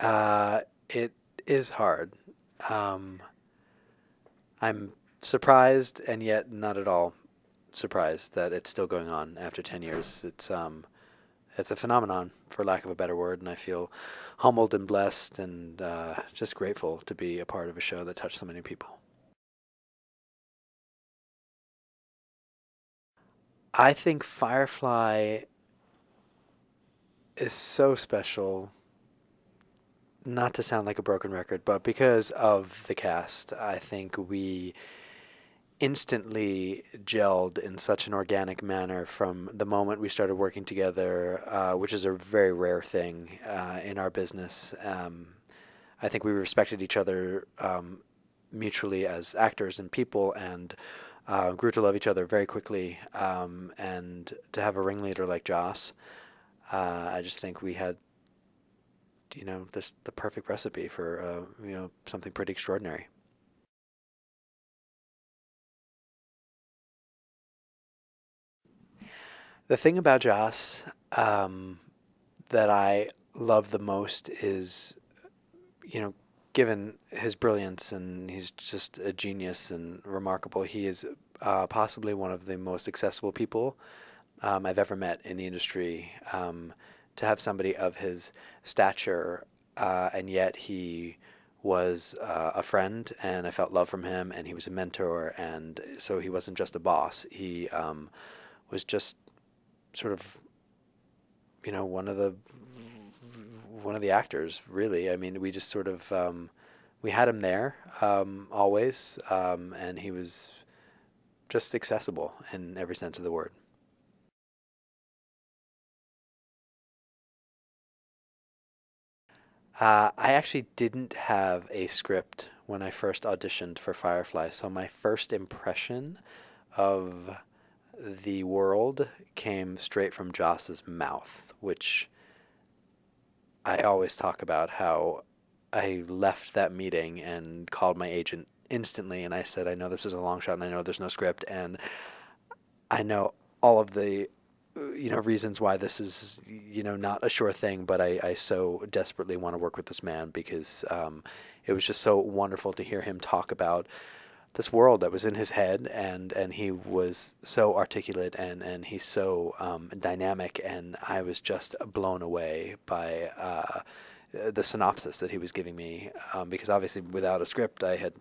It is hard. Um, I'm surprised and yet not at all surprised that it's still going on after 10 years. It's a phenomenon, for lack of a better word, and I feel humbled and blessed and just grateful to be a part of a show that touched so many people. I think Firefly is so special, not to sound like a broken record, but because of the cast, I think we instantly gelled in such an organic manner from the moment we started working together, which is a very rare thing in our business. I think we respected each other mutually as actors and people, and grew to love each other very quickly. And to have a ringleader like Joss, I just think we had, this the perfect recipe for something pretty extraordinary. The thing about Joss that I love the most is, you know, given his brilliance and he's just a genius and remarkable, he is possibly one of the most accessible people I've ever met in the industry. To have somebody of his stature, and yet he was a friend, and I felt love from him, and he was a mentor, and so he wasn't just a boss. He was just sort of, one of the actors, really. I mean, we just sort of we had him there always, and he was just accessible in every sense of the word. I actually didn't have a script when I first auditioned for Firefly, so my first impression of the world came straight from Joss's mouth, which I always talk about how I left that meeting and called my agent instantly, and I said, I know this is a long shot and I know there's no script, and I know all of the reasons why this is not a sure thing, but I so desperately want to work with this man because it was just so wonderful to hear him talk about this world that was in his head, and he was so articulate, and he's so dynamic, and I was just blown away by the synopsis that he was giving me, because obviously without a script I had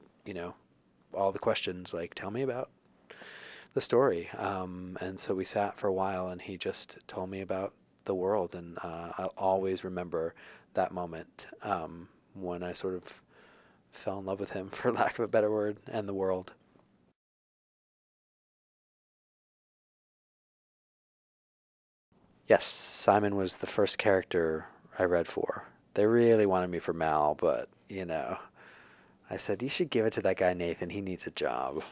all the questions like, tell me about the story. And so we sat for a while, and he just told me about the world, and I'll always remember that moment when I sort of fell in love with him, for lack of a better word, and the world. Yes, Simon was the first character I read for. They really wanted me for Mal, but I said, you should give it to that guy Nathan. He needs a job.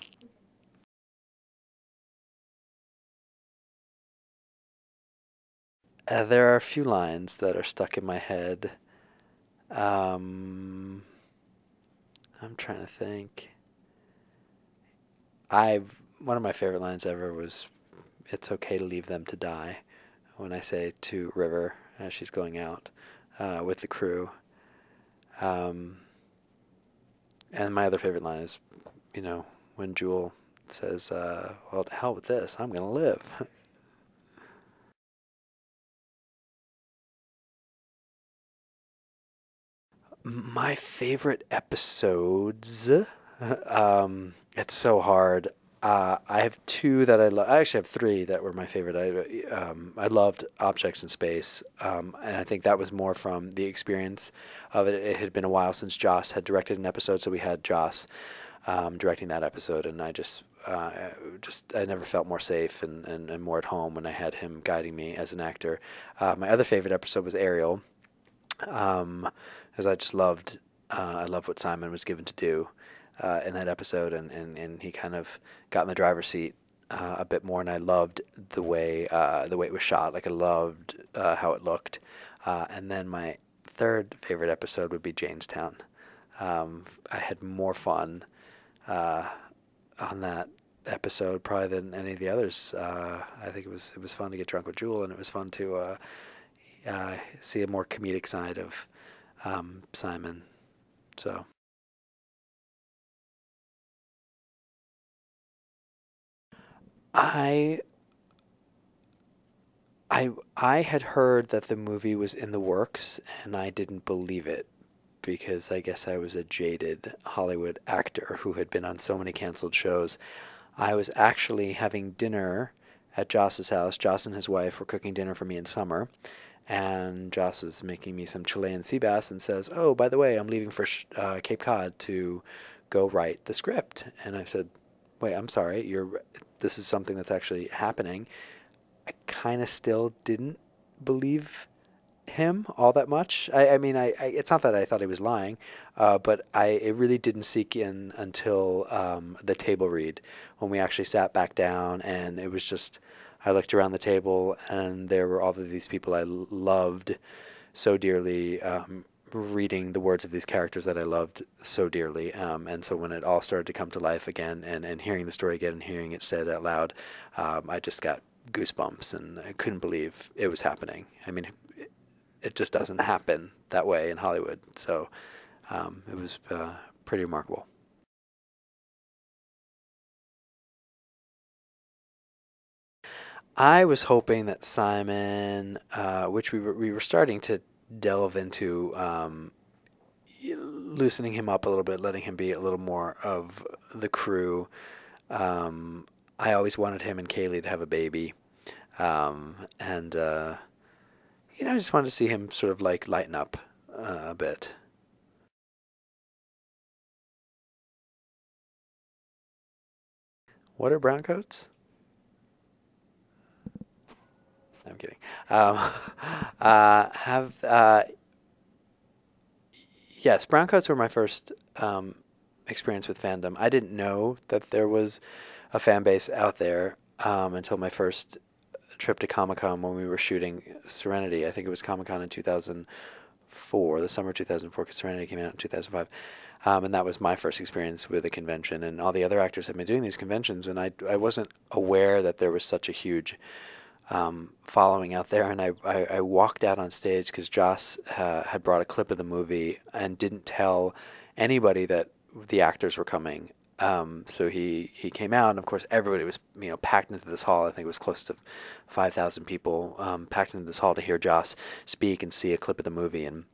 There are a few lines that are stuck in my head. Um, I'm trying to think. One of my favorite lines ever was, "It's okay to leave them to die." When I say to River as she's going out with the crew. Um, and my other favorite line is, when Jewel says, "Well, to hell with this. I'm gonna live." My favorite episodes. It's so hard. I have two that I love. I actually have three that were my favorite. I loved Objects in Space, and I think that was more from the experience of it. It had been a while since Joss had directed an episode, so we had Joss directing that episode, and I never felt more safe and more at home when I had him guiding me as an actor. My other favorite episode was Ariel, um, because I loved what Simon was given to do in that episode, and he kind of got in the driver's seat a bit more, and I loved the way it was shot. Like I loved how it looked, and then my third favorite episode would be Janestown. I had more fun uh, on that episode probably than any of the others. I think it was fun to get drunk with Jewel, and it was fun to see a more comedic side Simon. So I I had heard that the movie was in the works, and I didn't believe it because I guess I was a jaded Hollywood actor who had been on so many canceled shows. I was actually having dinner at Joss's house. Joss and his wife were cooking dinner for me in summer, and Joss was making me some Chilean sea bass and says, "Oh, by the way, I'm leaving for Cape Cod to go write the script." And I said, "Wait, I'm sorry. This is something that's actually happening." I kind of still didn't believe him all that much. I mean, it's not that I thought he was lying, but it really didn't sink in until the table read when we actually sat back down, and it was just I looked around the table, and there were all of these people I loved so dearly. Reading the words of these characters that I loved so dearly. And so when it all started to come to life again and hearing the story again and hearing it said out loud, I just got goosebumps and I couldn't believe it was happening. I mean, it just doesn't happen that way in Hollywood. So it was pretty remarkable. I was hoping that Simon, which we were starting to delve into, loosening him up a little bit, letting him be a little more of the crew. Um, I always wanted him and Kaylee to have a baby, and I just wanted to see him sort of like lighten up a bit. What are browncoats? I'm kidding. Um, have Yes, browncoats were my first experience with fandom. I didn't know that there was a fan base out there until my first trip to Comic Con when we were shooting Serenity. I think it was Comic Con in 2004, the summer of 2004, because Serenity came out in 2005. And that was my first experience with a convention. And all the other actors have been doing these conventions, and I wasn't aware that there was such a huge following out there. And I walked out on stage because Joss had brought a clip of the movie and didn't tell anybody that the actors were coming. So he came out, and of course everybody was packed into this hall. I think it was close to 5,000 people packed into this hall to hear Joss speak and see a clip of the movie. And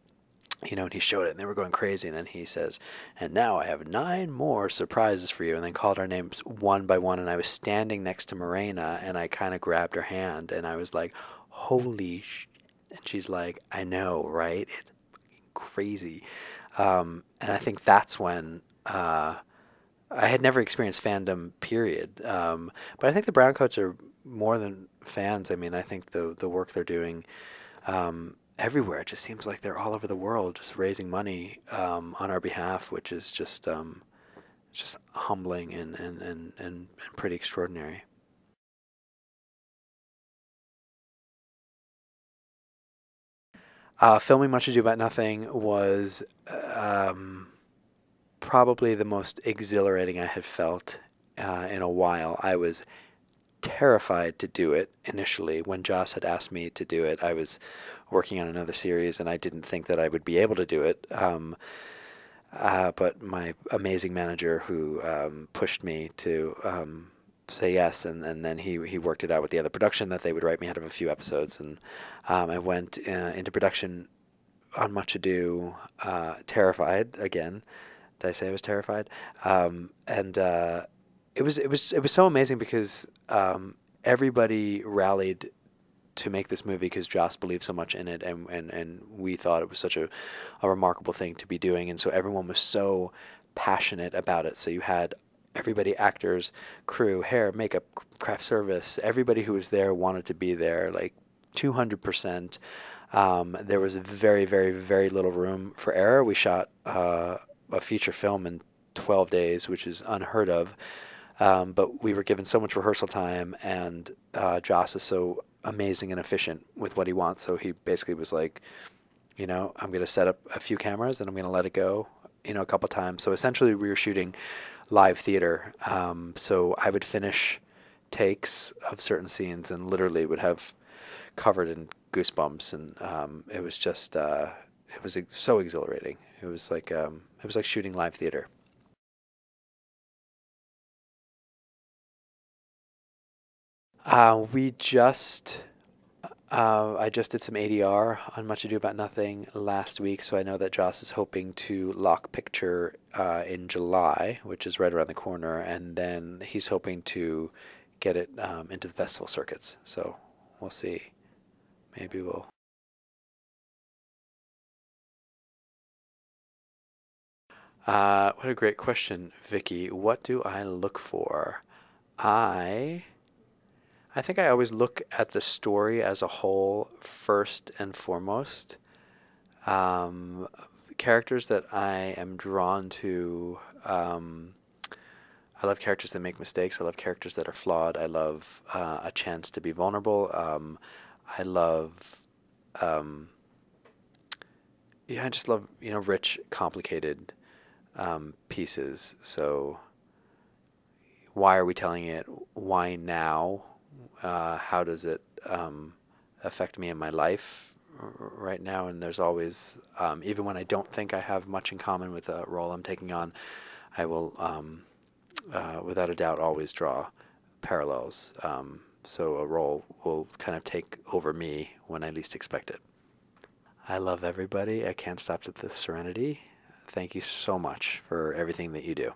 he showed it, and they were going crazy. And then he says, "And now I have 9 more surprises for you." And then called our names one by one. And I was standing next to Morena, and I kind of grabbed her hand, and I was like, "Holy sh!" And she's like, "I know, right? It's crazy." And I think that's when I had never experienced fandom, period. But I think the Browncoats are more than fans. I mean, I think the work they're doing everywhere. It just seems like they're all over the world, just raising money on our behalf, which is just humbling and pretty extraordinary. Filming Much Ado About Nothing was probably the most exhilarating I had felt in a while. I was terrified to do it initially. When Joss had asked me to do it, I was working on another series and I didn't think that I would be able to do it. But my amazing manager who pushed me to say yes, and then he worked it out with the other production that they would write me out of a few episodes. And I went into production on Much Ado, terrified again. Did I say I was terrified? And it was so amazing because everybody rallied to make this movie because Joss believed so much in it, and we thought it was such a remarkable thing to be doing, and so everyone was so passionate about it. So you had everybody, actors, crew, hair, makeup, craft service, everybody who was there wanted to be there, like 200%. There was very, very, very little room for error. We shot a feature film in 12 days, which is unheard of. But we were given so much rehearsal time, and Joss is so amazing and efficient with what he wants. So he basically was like, I'm going to set up a few cameras and I'm going to let it go, a couple times. So essentially, we were shooting live theater. So I would finish takes of certain scenes and literally would have covered in goosebumps, and it it was so exhilarating. It was like shooting live theater. We just I just did some ADR on Much Ado About Nothing last week, so I know that Joss is hoping to lock picture in July, which is right around the corner, and then he's hoping to get it into the festival circuits. So we'll see. Maybe we'll. What a great question, Vicky. What do I look for? I I think I always look at the story as a whole first and foremost. Um, Characters that I am drawn to. I love characters that make mistakes. I love characters that are flawed. I love a chance to be vulnerable. I love, um, yeah, I just love, rich, complicated pieces. So why are we telling it? Why now? How does it affect me in my life right now? And there's always, even when I don't think I have much in common with a role I'm taking on, I will, without a doubt, always draw parallels. So a role will kind of take over me when I least expect it. I love everybody. I can't stop at the Serenity. Thank you so much for everything that you do.